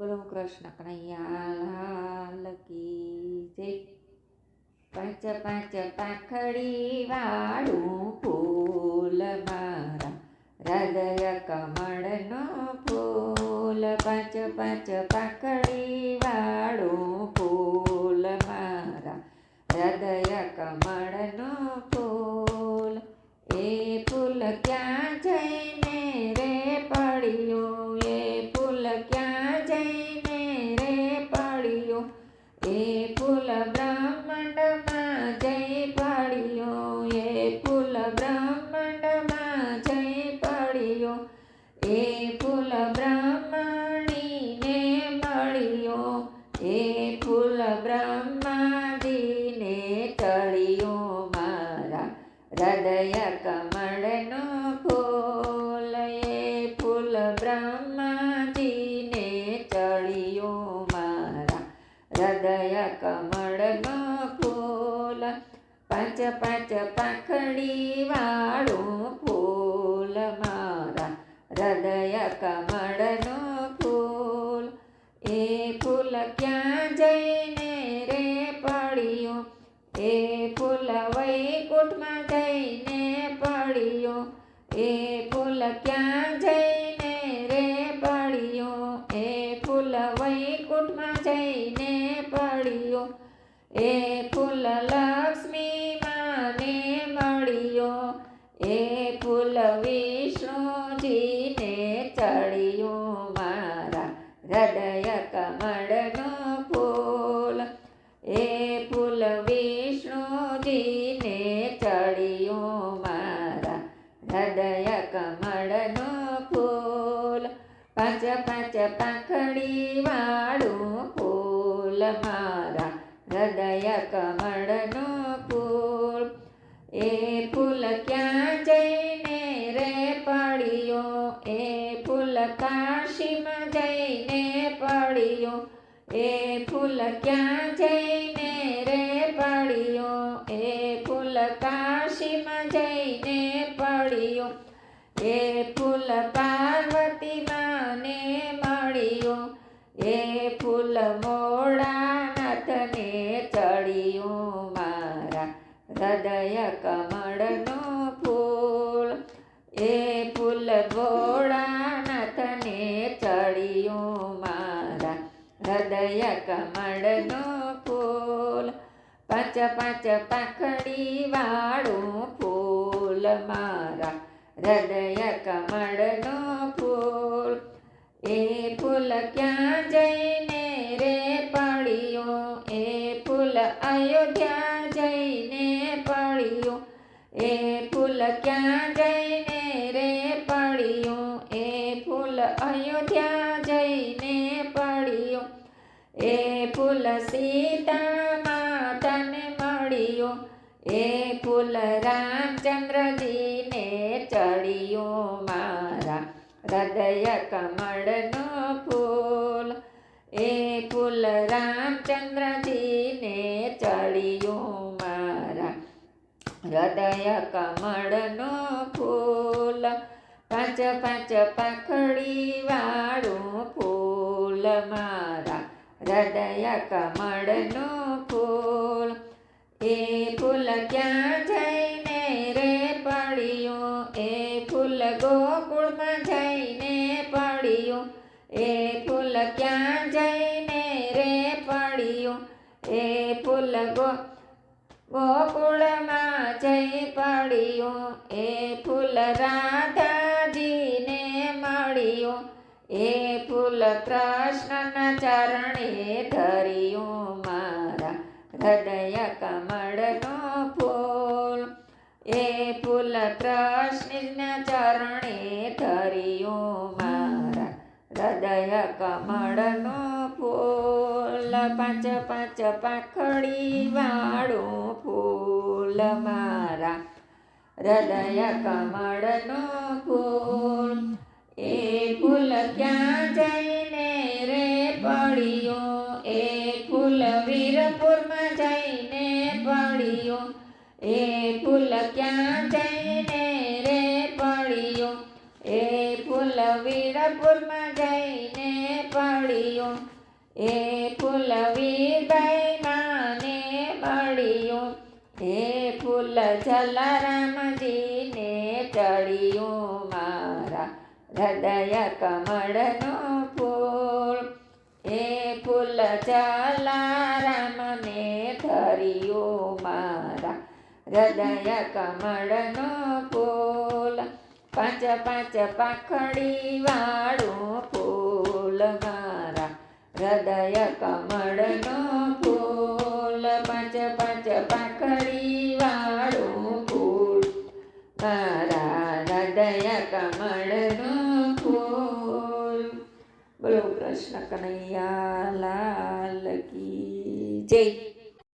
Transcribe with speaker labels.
Speaker 1: બોલો કૃષ્ણ કનૈયા લાલ કી જય। પાંચ પાંચ પાંખડી વાળું ફૂલ મારા હૃદય કમળનો ફૂલ। પાંચ પાંચ પાંખડી વાળું ફૂલ મારા હૃદય કમળનો ફૂલ। એ ફૂલ ક્યાં જઈને રે પડ્યું, એ ફૂલ ક્યાં જઈને રે પડ્યું, એ ફૂલ બ્રહ્માંડમાં જઈ પડ્યું, એ ફૂલ બ્રહ્માંડમાં જઈ પડ્યું, એ ફૂલ બ્રહ્મણીને મળ્યું, એ ફૂલ બ્રહ્માજીને ચડ્યું મારા હૃદય કમળનો ફૂલ। એ ફૂલ બ્રહ્માજીને ચડ્યું મારા હૃદય કમળનો ફૂલ। પાંચ પાંચ પાંખડી વાળું ફૂલ મારા હૃદય કમળનો ફૂલ। એ ફૂલ ક્યાં જઈને રે પડ્યું, એ ફૂલ વૈકુંઠમાં જઈને પડ્યું, એ ફૂલ ક્યાં જઈને રે પડ્યું, એ ફૂલ વૈકુંઠમાં જઈને પડ્યું, એ ફૂલ લક્ષ્મી માને મળ્યું, એ ફૂલ વિષ્ણુજીને ચડ્યું મારા હૃદય કમળનો ફૂલ। એ ફૂલ વિષ્ણુજીને ચડ્યું મારા હૃદય કમળનો ફૂલ। પાંચ પાંચ પાંખડી વાળું ફૂલ મારા હૃદય કમળનો ફૂલ। એ ફૂલ ક્યાં જઈને રે પડ્યું, એ ફૂલ કાશીમાં જઈને પડ્યું, એ ફૂલ ક્યાં જઈને રે પડ્યું, એ ફૂલ કાશીમાં જઈને પડ્યું, એ ફૂલ પાર્વતી માને મળ્યું, એ ફૂલ ભોળાનાથને ચડ્યું મારા હૃદય કમળનો ફૂલ। એ ફૂલ ભોળાનાથને ચડ્યું મારા હૃદય કમળનો ફૂલ। પાંચ પાંચ પાંખડી વાળું ફૂલ મારા હૃદય કમળનો ફૂલ। એ ફૂલ ક્યાં જઈને રે પડ્યું, એ ફૂલ અયોધ્યા જઈને પડ્યું, એ ફૂલ ક્યાં જઈને રે પડ્યું, એ ફૂલ અયોધ્યા જઈને પડ્યું, એ ફૂલ સીતા માતાને મળ્યું, એ ફૂલ રામચંદ્રજીને ચડ્યું મારા હૃદય કમળનો ફૂલ। એ ફૂલ રામચંદ્રજીને ચડ્યું મારા હૃદય કમળનો ફૂલ। પાંચ પાંચ પાંખડી વાળું ફૂલ મારા હૃદય કમળનો ફૂલ। એ ફૂલ ક્યાં જઈને રે પડ્યું, એ ફૂલ ગોકુળમાં જઈને પડ્યું, એ ફૂલ ક્યાં જઈને રે પડ્યું, એ ફૂલ ગોકુળમાં જઈ પડ્યું, એ ફૂલ રાધાજીને મળ્યું, એ ફૂલ કૃષ્ણના ચરણે ધર્યું મારા હૃદય કમળનો ફૂલ। એ ફૂલ કૃષ્ણના ચરણે ધર્યું મારા હૃદય કમળનો ફૂલ। પાંચ પાંચ પાંખડી વાળું ફૂલ મારા હૃદય કમળનો ફૂલ। એ ફૂલ ક્યાં જઈને રે પડ્યું, એ ફૂલ વીરપુરમાં જઈને પડ્યું, એ ફૂલ ક્યાં જઈને રે પડ્યું, એ ફૂલ વીરપુરમાં જઈને પડ્યું। મળ્યું, એ ફૂલ વીરભાઈ માને મળ્યું, એ ફૂલ જલારામજીને ચડ્યું, મારા હૃદય કમળનું ફૂલ, એ ફૂલ જલારામને ધર્યું, મારા હૃદય કમળનું ફૂલ, પાંચ પાંચ પાંખડી વાળું ફૂલ, મારા હૃદય કમળનું ફૂલ, પાંચ પાંચ પાંખડી વાળું ફૂલ, મારા હૃદય કમળનું ફૂલ. બોલો કૃષ્ણ કનૈયા લાલ.